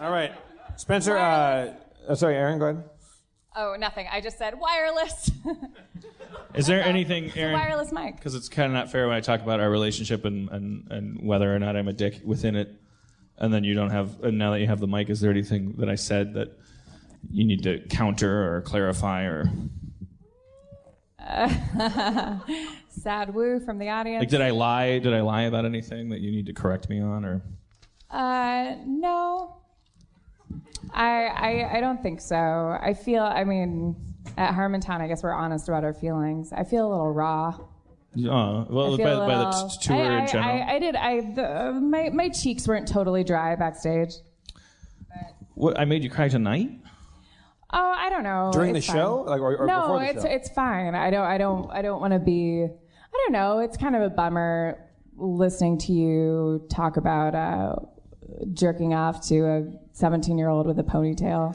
All right. Spencer, sorry, Aaron, go ahead. Oh, nothing. I just said wireless. Is there anything, Aaron? Wireless mic. Because it's kind of not fair when I talk about our relationship and whether or not I'm a dick within it, and then you don't have. And now that you have the mic, is there anything that I said that you need to counter or clarify or? Sad woo from the audience. Like, did I lie? Did I lie about anything that you need to correct me on, or? No. I don't think so. I feel, I mean, at Harmontown, I guess we're honest about our feelings. I feel a little raw. Well, by the tour in general. My cheeks weren't totally dry backstage. What, I made you cry tonight? Oh, I don't know. During the show? Like, or no, before the show? It's fine. I don't want to be, I don't know. It's kind of a bummer listening to you talk about jerking off to a 17-year-old with a ponytail.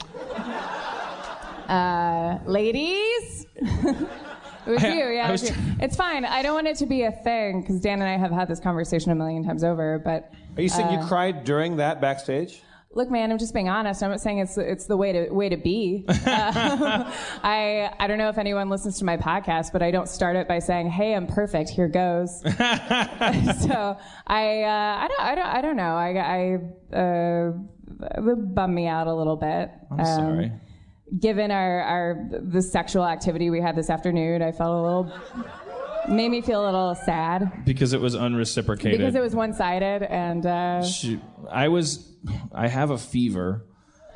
Ladies? It was you, yeah. It was you. It's fine. I don't want it to be a thing, because Dan and I have had this conversation a million times over, but... Are you saying you cried during that backstage? Look, man, I'm just being honest. I'm not saying it's the way to be. I don't know if anyone listens to my podcast, but I don't start it by saying, "Hey, I'm perfect. Here goes." So I don't know. It bummed me out a little bit. I'm sorry. Given the sexual activity we had this afternoon, I felt made me feel a little sad. Because it was unreciprocated. Because it was one-sided, and I have a fever.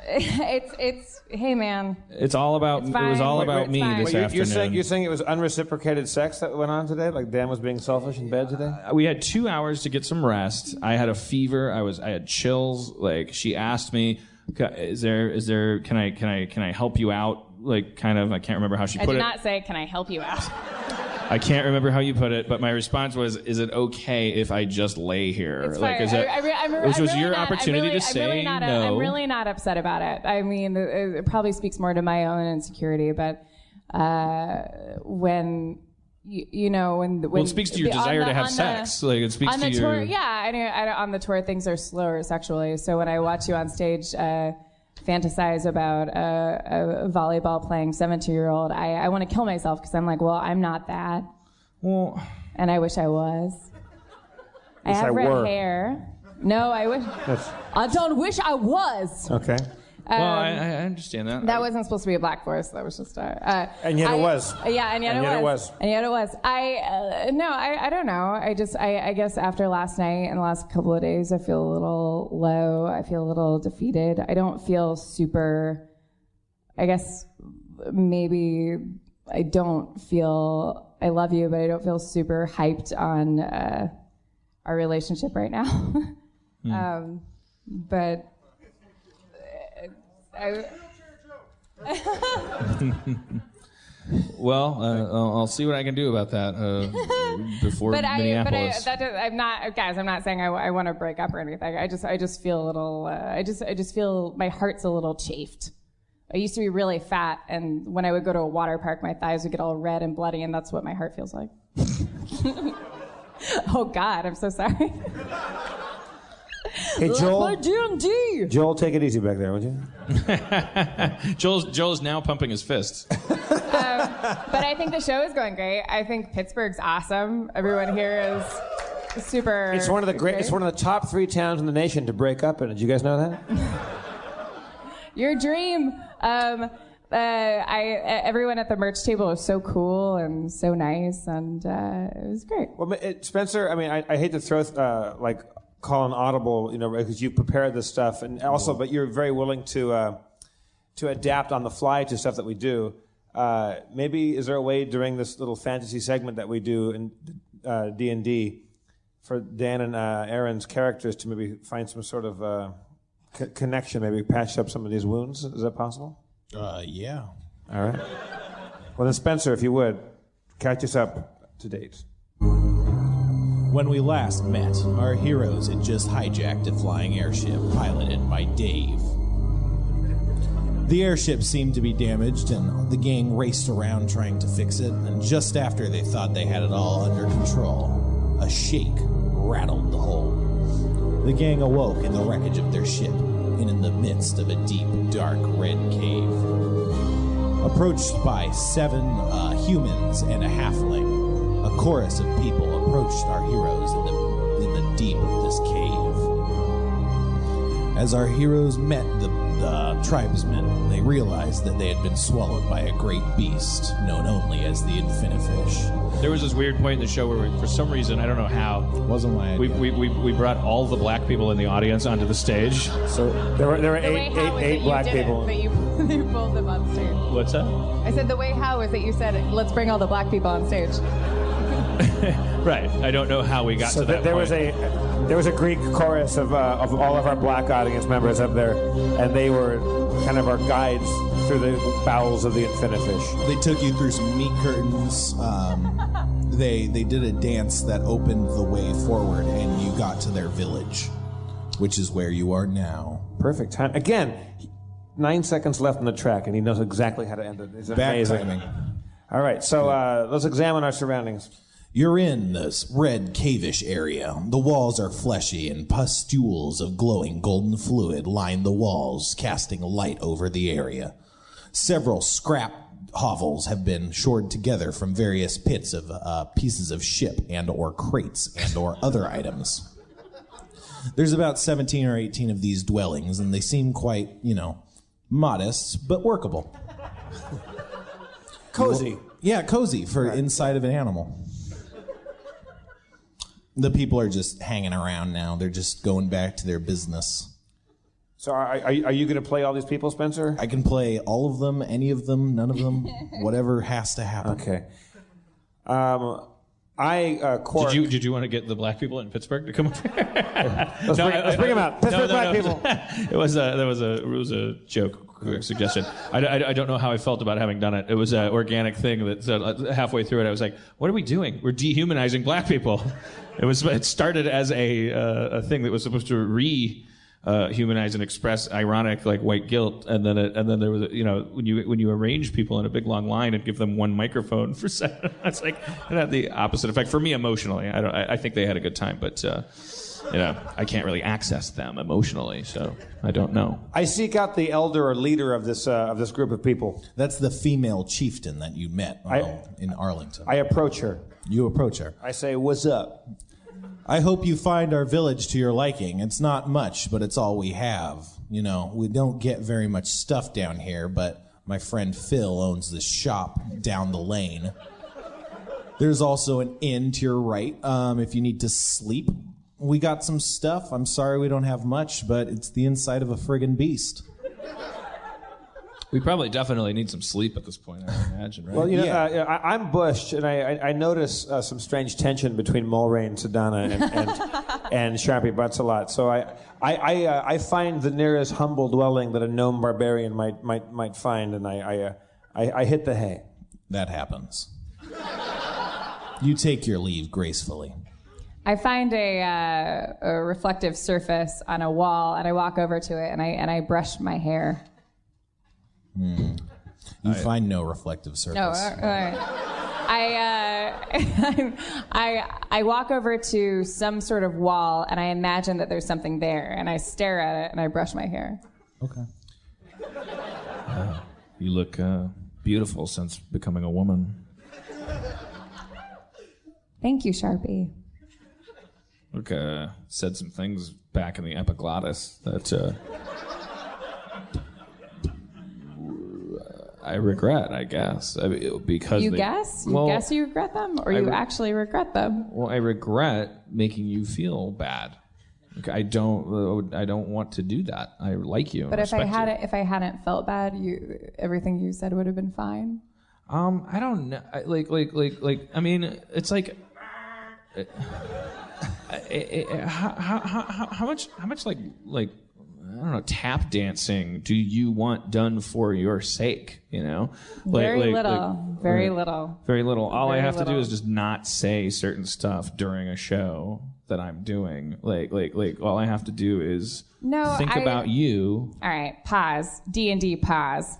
It's hey man. It's all about. It was all about me this afternoon. You're saying it was unreciprocated sex that went on today? Like Dan was being selfish in bed today? We had 2 hours to get some rest. I had a fever. I had chills. Like, she asked me, "Is there? Can I help you out?" Like, kind of. I can't remember how she put it. I did not say, "Can I help you out?" I can't remember how you put it, but my response was, "Is it okay if I just lay here?" It's like, fine. Which was your opportunity to say no. I'm really not upset about it. I mean, it probably speaks more to my own insecurity, but when it speaks to your desire to have sex. Like, it speaks to your tour. Yeah, on the tour things are slower sexually. So when I watch you on stage fantasize about a volleyball playing 17-year-old, I want to kill myself, because I'm like, well, I'm not that. Well, and I wish I was. I have red hair. No, I wish. I don't wish I was. Okay. Well, I understand that. That wasn't supposed to be a black voice. That was just and yet it was. Yeah, and yet it was. And yet it was. I don't know. I guess after last night and the last couple of days, I feel a little low. I feel a little defeated. I don't feel super. I guess maybe I don't feel. I love you, but I don't feel super hyped on our relationship right now. But. Well, I'll see what I can do about that before Minneapolis. I'm not saying I want to break up or anything. I just feel a little. I just feel my heart's a little chafed. I used to be really fat, and when I would go to a water park, my thighs would get all red and bloody, and that's what my heart feels like. Oh God, I'm so sorry. Hey, Joel. D&D. Joel, take it easy back there, would you? Joel's now pumping his fists. But I think the show is going great. I think Pittsburgh's awesome. Everyone here is super. It's one of the great. It's one of the top 3 towns in the nation to break up in. Did you guys know that? Your dream. Everyone at the merch table was so cool and so nice, and it was great. Well, Spencer, I mean, I hate to throw call an audible, because you've prepared this stuff, and also, but you're very willing to adapt on the fly to stuff that we do. Maybe is there a way during this little fantasy segment that we do in D&D for Dan and Aaron's characters to maybe find some sort of connection, maybe patch up some of these wounds? Is that possible? Yeah. All right. Well, then, Spencer, if you would, catch us up to date. When we last met, our heroes had just hijacked a flying airship piloted by Dave. The airship seemed to be damaged, and the gang raced around trying to fix it, and just after they thought they had it all under control, a shake rattled the hull. The gang awoke in the wreckage of their ship, in the midst of a deep, dark, red cave. Approached by 7 humans and a halfling, a chorus of people approached our heroes in the deep of this cave. As our heroes met the tribesmen, they realized that they had been swallowed by a great beast known only as the Infinifish. There was this weird point in the show where, for some reason, I don't know how, Wasn't my idea. we brought all the black people in the audience onto the stage. So there were eight black people. But you pulled them on stage. What's that? I said the way how is that you said, let's bring all the black people on stage. Right. I don't know how we got So to that there point. was a Greek chorus of all of our black audience members up there, and they were kind of our guides through the bowels of the Infinifish. They took you through some meat curtains. They did a dance that opened the way forward, and you got to their village, which is where you are now. Perfect time. Again, 9 seconds left on the track, and he knows exactly how to end it. It's Back amazing. timing. All right, so let's examine our surroundings. You're in this red cave-ish area. The walls are fleshy, and pustules of glowing golden fluid line the walls, casting light over the area. Several scrap hovels have been shored together from various pits of pieces of ship and or crates and or other items. There's about 17 or 18 of these dwellings, and they seem quite, modest, but workable. Cozy. Yeah, cozy for inside of an animal. The people are just hanging around now. They're just going back to their business. So are you going to play all these people, Spencer? I can play all of them, any of them, none of them, whatever has to happen. Okay. Quark. Did you want to get the black people in Pittsburgh to come up here? Let's bring them out. Pittsburgh black people. It was a joke. Quick suggestion. I don't know how I felt about having done it. It was an organic thing that halfway through it I was like, what are we doing? We're dehumanizing black people. It started as a thing that was supposed to humanize and express ironic like white guilt, and then there was when you arrange people in a big long line and give them one microphone for 7, it's like it had the opposite effect for me emotionally. I think they had a good time, but I can't really access them emotionally, so I don't know. I seek out the elder or leader of this group of people. That's the female chieftain that you met in Arlington. I approach her. You approach her. I say, "What's up?" I hope you find our village to your liking. It's not much, but it's all we have. We don't get very much stuff down here, but my friend Phil owns this shop down the lane. There's also an inn to your right if you need to sleep. We got some stuff. I'm sorry we don't have much, but it's the inside of a friggin' beast. We probably definitely need some sleep at this point, I imagine, right? Well, I'm bushed, and I notice some strange tension between Mulray and Sedana and Sharpie Butts a lot. So I find the nearest humble dwelling that a gnome barbarian might find, and I hit the hay. That happens. You take your leave gracefully. I find a reflective surface on a wall, and I walk over to it, and I brush my hair. You find no reflective surface. No, all right. I walk over to some sort of wall, and I imagine that there's something there, and I stare at it, and I brush my hair. Okay. You look beautiful since becoming a woman. Thank you, Sharpie. Look, said some things back in the epiglottis that I regret, I guess. Because you guess? You guess you regret them? Or you actually regret them? Well, I regret making you feel bad. I don't want to do that. I like you. But if I hadn't felt bad, everything you said would have been fine. I don't know. I mean, it's like how much like I don't know, tap dancing do you want done for your sake? Very little. Very little. All I have to do is just not say certain stuff during a show that I'm doing. Like all I have to do is think about you. All right, pause. D&D pause.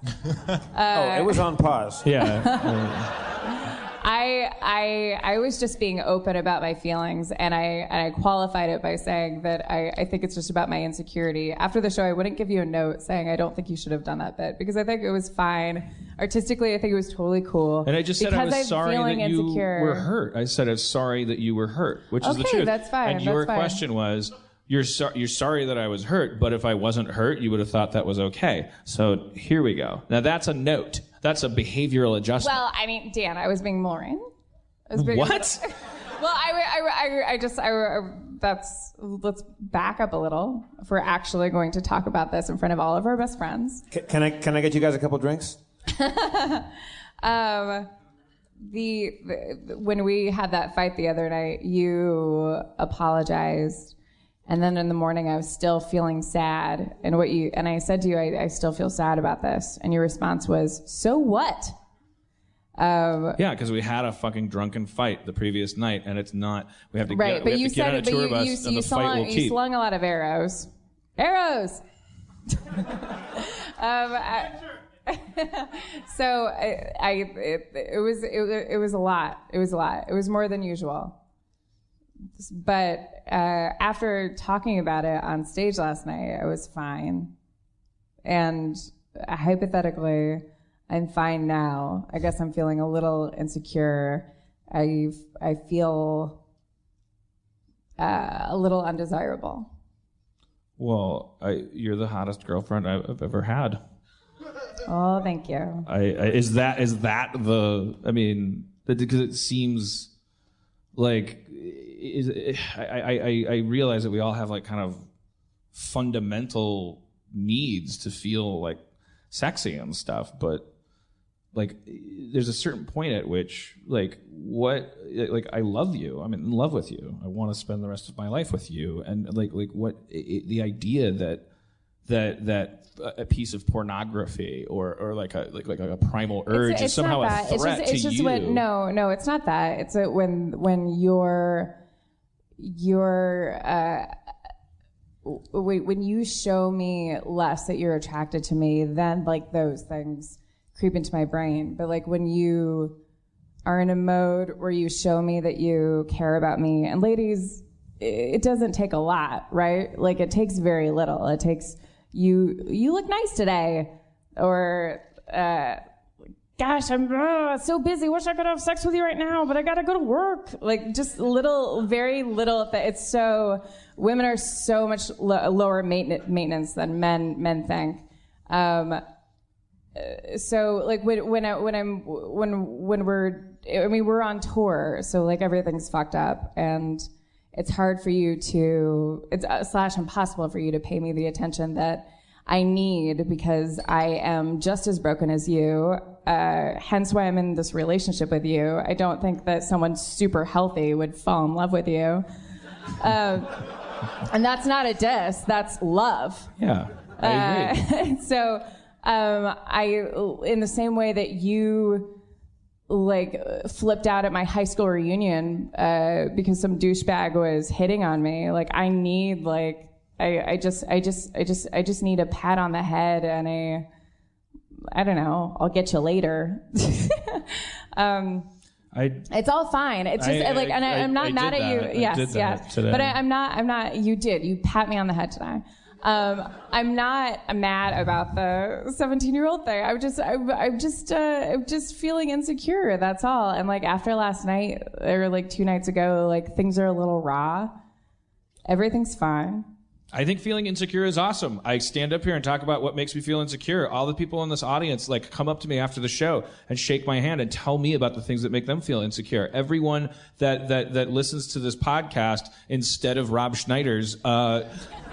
It was on pause. Yeah. I was just being open about my feelings, and I qualified it by saying that I think it's just about my insecurity. After the show, I wouldn't give you a note saying I don't think you should have done that bit, because I think it was fine. Artistically, I think it was totally cool. And I just said I was sorry that you insecure. were hurt. I said I'm sorry that you were hurt, which is the truth. Okay, that's fine. And your fine. question was, you're sorry that I was hurt, but if I wasn't hurt, you would have thought that was okay. So here we go. Now that's a note. That's a behavioral adjustment. Well, I mean, Dan, I was being Lauren. What? Well, let's back up a little. If we're actually going to talk about this in front of all of our best friends. Can I get you guys a couple drinks? When we had that fight the other night, you apologized, and then in the morning I was still feeling sad. And I said to you, I still feel sad about this, and your response was, "So what?" Yeah, because we had a fucking drunken fight the previous night, and it's not. We have to get, but we you have to get on a said, tour but bus, and the fight will keep. You slung a lot of arrows. Arrows. So it was a lot. It was a lot. It was more than usual. But after talking about it on stage last night, I was fine. And hypothetically, I'm fine now. I guess I'm feeling a little insecure. I feel a little undesirable. Well, you're the hottest girlfriend I've ever had. Oh, thank you. Is that the? I mean, because it seems like I realize that we all have like kind of fundamental needs to feel like sexy and stuff, but like there's a certain point at which like I love you. I'm in love with you. I want to spend the rest of my life with you, and like what the idea that a piece of pornography or like a primal urge is somehow a threat to you. No, it's not that. It's when when you show me less that you're attracted to me, then like those things creep into my brain. But like when you are in a mode where you show me that you care about me, and ladies, it doesn't take a lot, right? Like it takes very little. It takes you look nice today, or gosh, I'm so busy. Wish I could have sex with you right now, but I gotta go to work. Like just very little. It's so women are so much lower maintenance than men think. So like we're on tour, so like everything's fucked up, and it's hard for you to, it's / impossible for you to pay me the attention that I need, because I am just as broken as you, hence why I'm in this relationship with you. I don't think that someone super healthy would fall in love with you. And that's not a diss, that's love. Yeah, I agree. So in the same way that you like flipped out at my high school reunion because some douchebag was hitting on me, like I need like I just need a pat on the head and I don't know, I'll get you later. It's all fine. It's just I'm not mad at you. Yes. Today. But I'm not. You did. You pat me on the head today. I'm not mad about the 17-year-old thing. I'm just feeling insecure. That's all. And like after last night or like 2 nights ago, like things are a little raw. Everything's fine. I think feeling insecure is awesome. I stand up here and talk about what makes me feel insecure. All the people in this audience like come up to me after the show and shake my hand and tell me about the things that make them feel insecure. Everyone that listens to this podcast instead of Rob Schneider's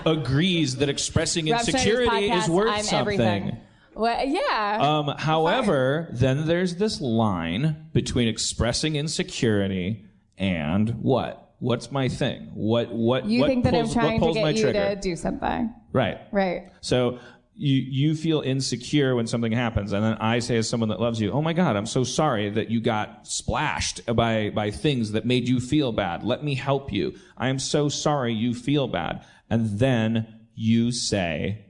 agrees that expressing insecurity is worth something. Everything. Well, yeah. However, then there's this line between expressing insecurity and what? What's my thing? What you think that pulls, I'm trying to get you trigger? to do something. Right. So you feel insecure when something happens, and then I say as someone that loves you, oh my God, I'm so sorry that you got splashed by things that made you feel bad. Let me help you. I am so sorry you feel bad. And then you say,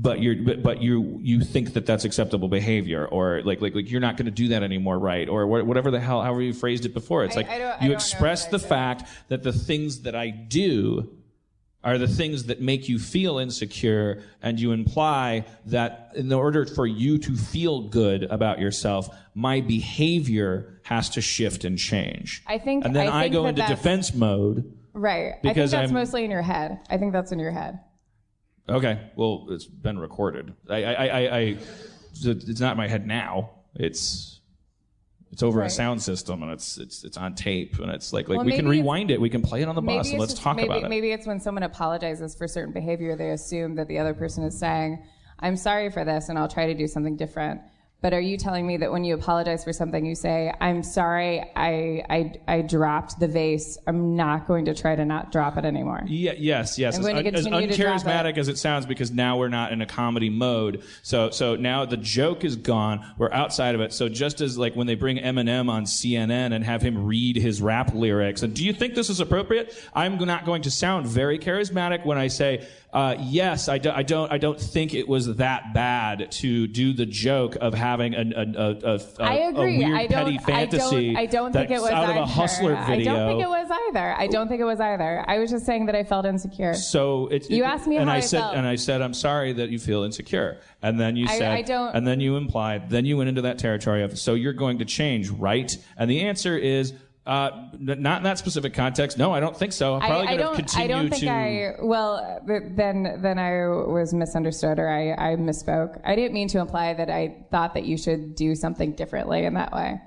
but you think that that's acceptable behavior, or like you're not going to do that anymore, right? Or whatever the hell, however you phrased it before. It's you express the fact that the things that I do are the things that make you feel insecure, and you imply that in order for you to feel good about yourself, my behavior has to shift and change. And then I go into defense mode. Right. I think that's mostly in your head. I think that's in your head. Okay. Well, it's been recorded. It's not in my head now. It's over a sound system, and it's on tape, and it's like we can rewind it. We can play it on the bus, and let's talk about it. Maybe it's when someone apologizes for certain behavior, they assume that the other person is saying, "I'm sorry for this, and I'll try to do something different." But are you telling me that when you apologize for something, you say, "I'm sorry, I dropped the vase. I'm not going to try to not drop it anymore"? Yes. I'm going to continue as uncharismatic as it sounds, because now we're not in a comedy mode. So now the joke is gone. We're outside of it. So just as like when they bring Eminem on CNN and have him read his rap lyrics, and do you think this is appropriate? I'm not going to sound very charismatic when I say, yes, I don't think it was that bad to do the joke of having a weird petty fantasy. I don't think it was out of a Hustler video. I don't think it was either. I was just saying that I felt insecure. So you asked me how I felt, and I said, I'm sorry that you feel insecure. And then you said, and then you implied, then you went into that territory of, so you're going to change, right? And the answer is, not in that specific context. No, I don't think so. I'm probably going to continue then I was misunderstood, or I misspoke. I didn't mean to imply that I thought that you should do something differently in that way.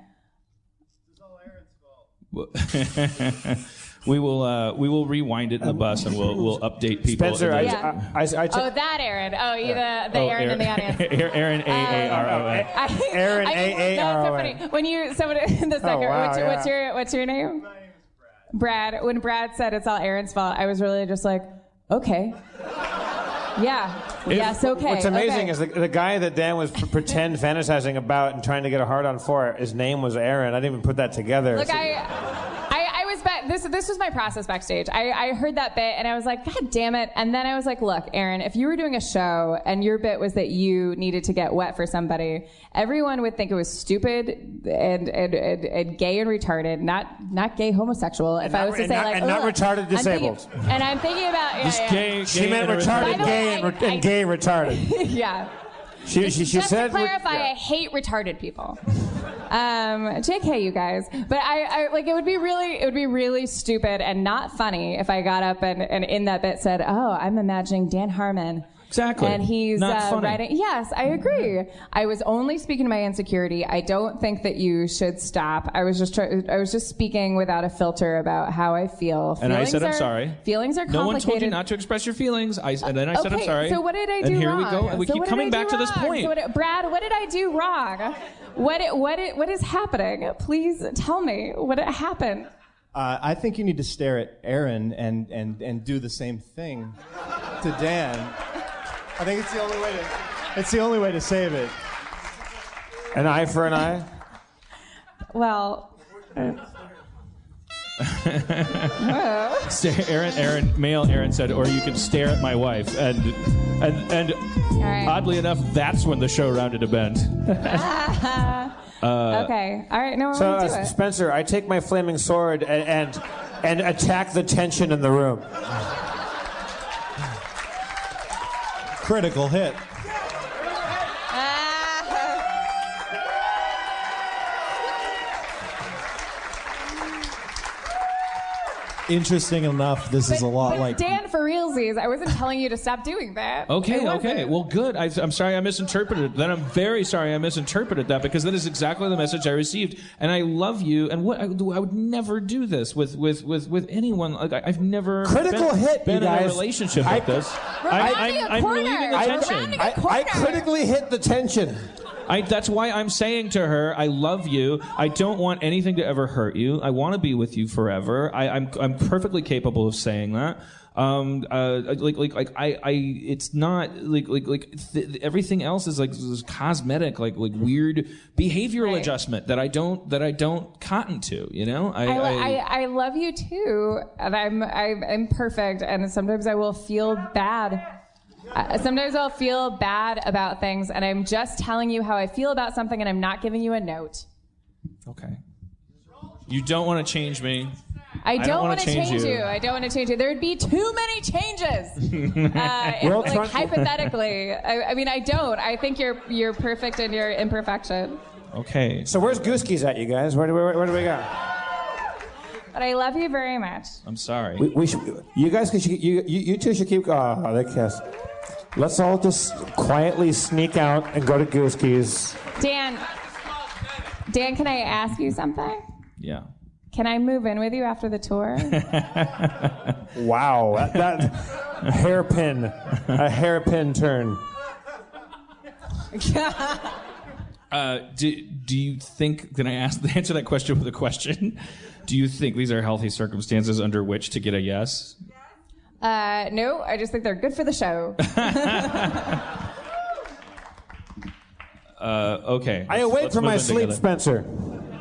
This is all Aaron's fault. We will rewind it in the bus, and we'll update people. Spencer, that Aaron. Oh, you the Aaron in the audience. Aaron AARON. Aaron AARON. That's so funny. When you what's your name? My name is Brad. Brad. When Brad said it's all Aaron's fault, I was really just like, okay. Yeah. Yes, okay. What's amazing is the guy that Dan was pretend fantasizing about and trying to get a hard on for, his name was Aaron. I didn't even put that together. Look, I was this was my process backstage. I heard that bit and I was like, God damn it. And then I was like, look, Aaron, if you were doing a show and your bit was that you needed to get wet for somebody, everyone would think it was stupid and gay and retarded, not gay homosexual. If I was to say not retarded disabled. I'm thinking about gay. She meant retarded, gay, and gay retarded. Yeah. She just said. To clarify, I hate retarded people. JK, you guys. But I like it would be really stupid and not funny if I got up and in that bit said, "Oh, I'm imagining Dan Harmon." Exactly. And he's writing. Yes, I agree. I was only speaking to my insecurity. I don't think that you should stop. I was just speaking without a filter about how I feel. And I said I'm sorry. Feelings are complicated. No one told you not to express your feelings. And then I said I'm sorry. So what did I do wrong? And here we go. And we keep coming back to this point. Brad, what did I do wrong? What is happening? Please tell me what happened. I think you need to stare at Aaron and do the same thing to Dan. I think it's the only way to save it. An eye for an eye? Well, male Aaron said, or you could stare at my wife. And right. Oddly enough, that's when the show rounded a bend. Okay. All right. No, I want to do it. Spencer, I take my flaming sword and attack the tension in the room. Critical hit. Interesting enough, this is a lot like... Dan, for realsies, I wasn't telling you to stop doing that. Okay. Well, good. I'm sorry I misinterpreted it. Then I'm very sorry I misinterpreted that, because that is exactly the message I received. And I love you. And I would never do this with anyone. Like, I've never been in a relationship like this. I'm relieving the tension. I critically hit the tension. That's why I'm saying to her, I love you. I don't want anything to ever hurt you. I want to be with you forever. I'm perfectly capable of saying that. It's not everything else is like this cosmetic, like weird behavioral adjustment that I don't cotton to. You know, I love you too, and I'm imperfect, and sometimes I will feel bad. Sometimes I'll feel bad about things, and I'm just telling you how I feel about something, and I'm not giving you a note. Okay. You don't want to change me. I don't want to change you. I don't want to change you. There would be too many changes. Hypothetically, I mean, I don't. I think you're perfect in your imperfection. Okay. So where's Gooskies at, you guys? Where do we go? But I love you very much. I'm sorry. We should, you guys, you two should keep. Oh, they kiss. Let's all just quietly sneak out and go to Gooskies. Dan, can I ask you something? Yeah. Can I move in with you after the tour? Wow, that hairpin turn. Do you think? Can I answer that question with a question? Do you think these are healthy circumstances under which to get a yes? No, I just think they're good for the show. Okay. I awake from my sleep, together. Spencer.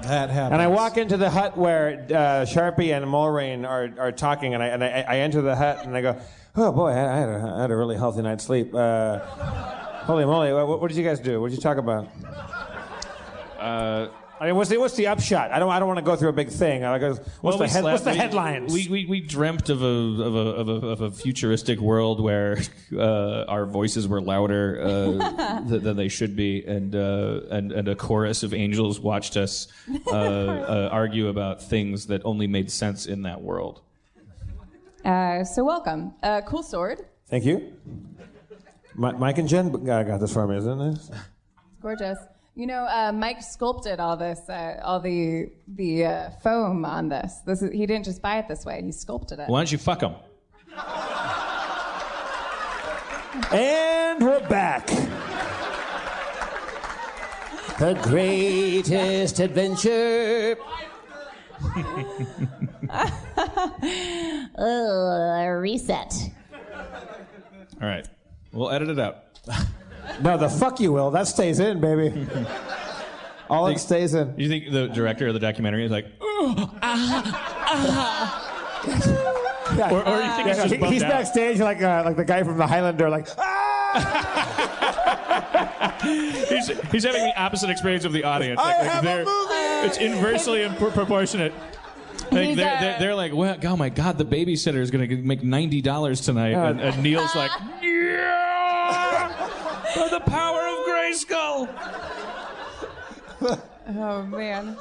That happens. And I walk into the hut where Sharpie and Mulrain are talking, and I enter the hut and I go, oh boy, I had a really healthy night's sleep. Holy moly, what did you guys do? What did you talk about? I mean, what's the upshot? I don't want to go through a big thing. What's the headlines? We dreamt of a futuristic world where our voices were louder than they should be, and a chorus of angels watched us argue about things that only made sense in that world. So welcome. Cool sword. Thank you. Mike and Jen got this for me, isn't it? Gorgeous. You know, Mike sculpted all this, all the foam on this. He didn't just buy it this way. He sculpted it. Why don't you fuck him? And we're back. The greatest adventure. Reset. All right. We'll edit it out. No, the fuck you will. That stays in, baby. All it stays in. You think the director of the documentary is like, or you think he's just bummed he's out? backstage like the guy from the Highlander, like, He's having the opposite experience of the audience. I have a movie! It's inversely proportionate. Like they're like, well, oh my God, the babysitter is going to make $90 tonight, and Neil's like, yeah, for the power of Grayskull. Oh man.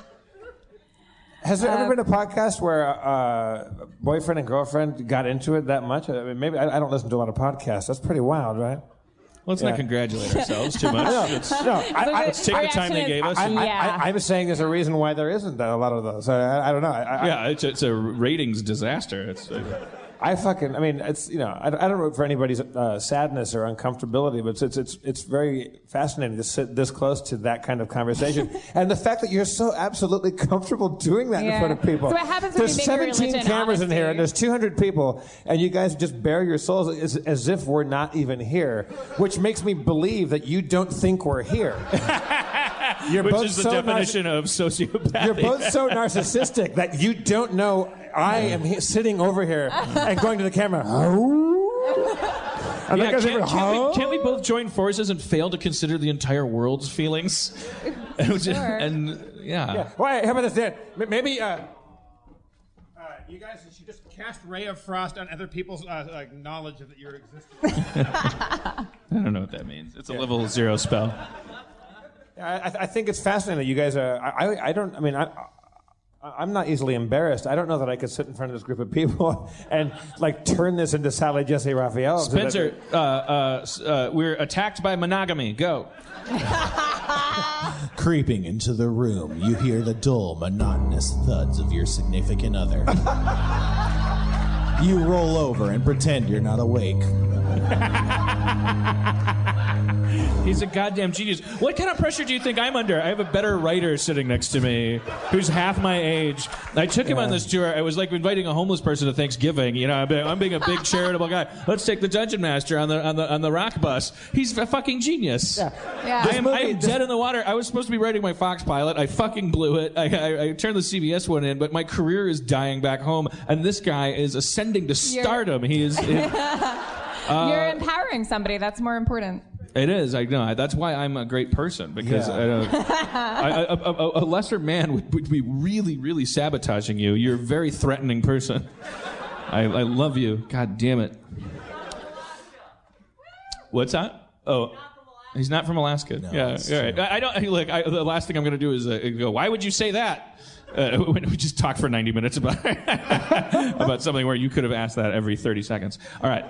Has there ever been a podcast where boyfriend and girlfriend got into it that much? I mean, maybe I don't listen to a lot of podcasts. That's pretty wild, right? Let's not congratulate ourselves too much. Let's take the time they gave us. I'm saying there's a reason why there isn't a lot of those. I don't know. It's a ratings disaster. I mean, it's, I don't root for anybody's sadness or uncomfortability, but it's very fascinating to sit this close to that kind of conversation. And the fact that you're so absolutely comfortable doing that in front of people. So what happens when there's you make your 17 religion cameras honesty? in here, and there's 200 people, and you guys just bare your souls as if we're not even here, which makes me believe that you don't think we're here. Which is the definition of sociopathy. You're both so narcissistic that you don't know I am sitting over here and going to the camera. Can't we both join forces and fail to consider the entire world's feelings? Sure. Wait, how about this, Dan? Maybe you guys should just cast Ray of Frost on other people's knowledge of your existence. I don't know what that means. It's a level 0 spell. I think it's fascinating that you guys are. I'm not easily embarrassed. I don't know that I could sit in front of this group of people and turn this into Sally Jesse Raphael. Spencer, we're attacked by monogamy. Go. Creeping into the room, you hear the dull, monotonous thuds of your significant other. You roll over and pretend you're not awake. He's a goddamn genius. What kind of pressure do you think I'm under? I have a better writer sitting next to me who's half my age. I took him on this tour. I was like inviting a homeless person to Thanksgiving. I'm being a big charitable guy. Let's take the Dungeon Master on the rock bus. He's a fucking genius. Yeah. I am dead in the water. I was supposed to be writing my Fox pilot. I fucking blew it. I turned the CBS one in, but my career is dying back home, and this guy is ascending to stardom. He is. You're empowering somebody. That's more important. It is. I know. That's why I'm a great person, because a lesser man would be really, really sabotaging you. You're a very threatening person. I love you. God damn it. What's that? Oh, he's not from Alaska. No, yeah. All right. I don't look. The last thing I'm going to do is go. Why would you say that? When we just talk for 90 minutes about about something where you could have asked that every 30 seconds. All right.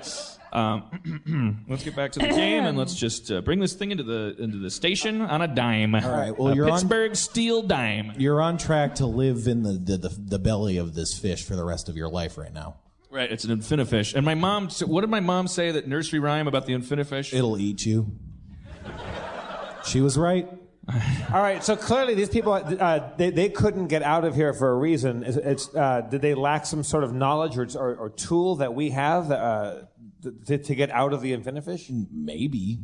Let's get back to the game, and let's just bring this thing into the station on a dime. All right. Well, you're Pittsburgh steel dime. You're on track to live in the belly of this fish for the rest of your life right now. Right. It's an infinifish. And my mom. What did my mom say? That nursery rhyme about the infinifish? It'll eat you. She was right. All right, so clearly these people, they couldn't get out of here for a reason. Did they lack some sort of knowledge or tool that we have to get out of the infinifish? Maybe.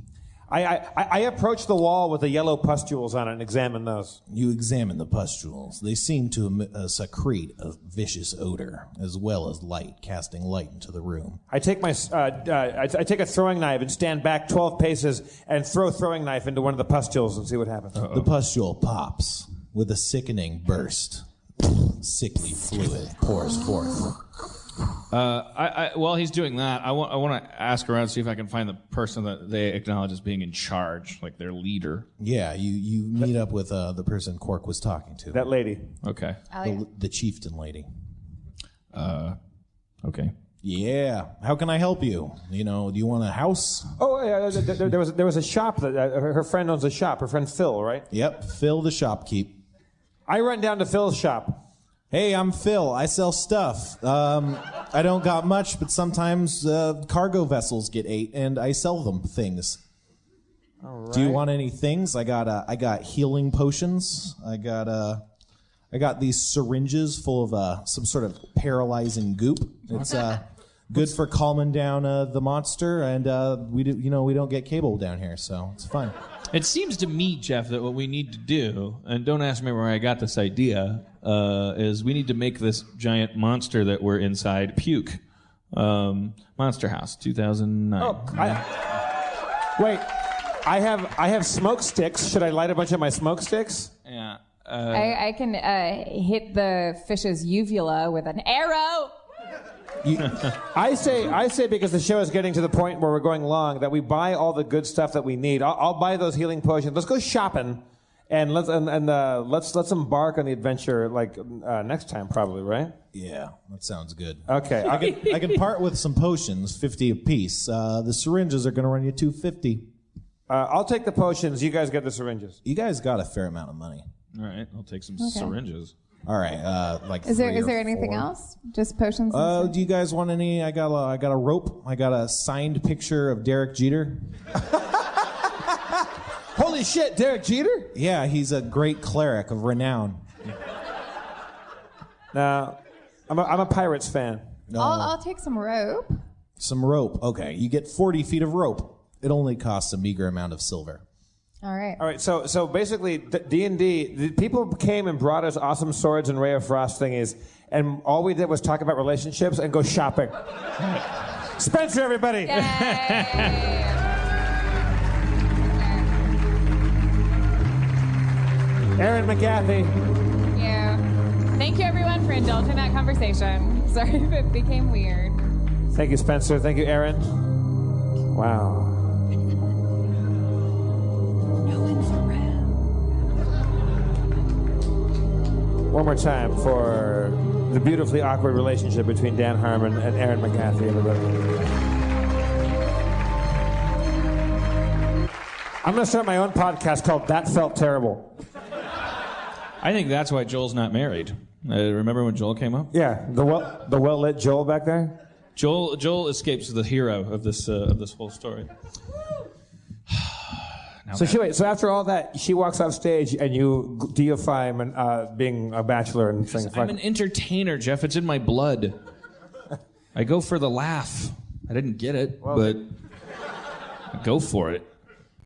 I approached the wall with the yellow pustules on it and examined those. You examine the pustules. They seem to secrete a vicious odor, as well as light, casting light into the room. I take I take a throwing knife and stand back 12 paces and throw a throwing knife into one of the pustules and see what happens. The pustule pops with a sickening burst. Sickly fluid pours forth. While he's doing that, I want to ask around, see if I can find the person that they acknowledge as being in charge, like their leader. Yeah, you meet up with the person Cork was talking to. That lady. Okay. The chieftain lady. Okay. Yeah. How can I help you? Do you want a house? Oh, there was a shop that her friend owns a shop. Her friend Phil, right? Yep. Phil the shopkeep. I run down to Phil's shop. Hey, I'm Phil. I sell stuff. I don't got much, but sometimes cargo vessels get ate, and I sell them things. All right. Do you want any things? I got healing potions. I got these syringes full of some sort of paralyzing goop. It's good for calming down the monster, and we don't get cable down here, so it's fun. It seems to me, Jeff, that what we need to do, and don't ask me where I got this idea, is we need to make this giant monster that we're inside puke. Monster House, 2009. Oh, wait. I have smoke sticks. Should I light a bunch of my smoke sticks? Yeah. I can hit the fish's uvula with an arrow. I say because the show is getting to the point where we're going long that we buy all the good stuff that we need. I'll buy those healing potions. Let's go shopping, and let's embark on the adventure next time probably, right? Yeah, that sounds good. Okay, I can part with some potions, 50 apiece. The syringes are going to run you $250. I'll take the potions. You guys get the syringes. You guys got a fair amount of money. All right, I'll take some syringes. All right, Is there anything else? Just potions? Do you guys want any? I got a rope. I got a signed picture of Derek Jeter. Holy shit, Derek Jeter? Yeah, he's a great cleric of renown. Now, I'm a Pirates fan. No. I'll take some rope. Some rope. Okay, you get 40 feet of rope. It only costs a meager amount of silver. All right. So basically, D&D, the people came and brought us awesome swords and Ray of Frost thingies, and all we did was talk about relationships and go shopping. Spencer, everybody! Yay. Aaron McGathy. Thank you. Thank you, everyone, for indulging that conversation. Sorry if it became weird. Thank you, Spencer. Thank you, Aaron. Wow. One more time for the beautifully awkward relationship between Dan Harmon and Aaron McGathy, everybody. I'm going to start my own podcast called That Felt Terrible. I think that's why Joel's not married. Remember when Joel came up? Yeah, the well-lit Joel back there? Joel escapes the hero of this whole story. So after all that, she walks off stage and you deify being a bachelor and things. I'm an entertainer, Jeff. It's in my blood. I go for the laugh. I didn't get it, but I go for it.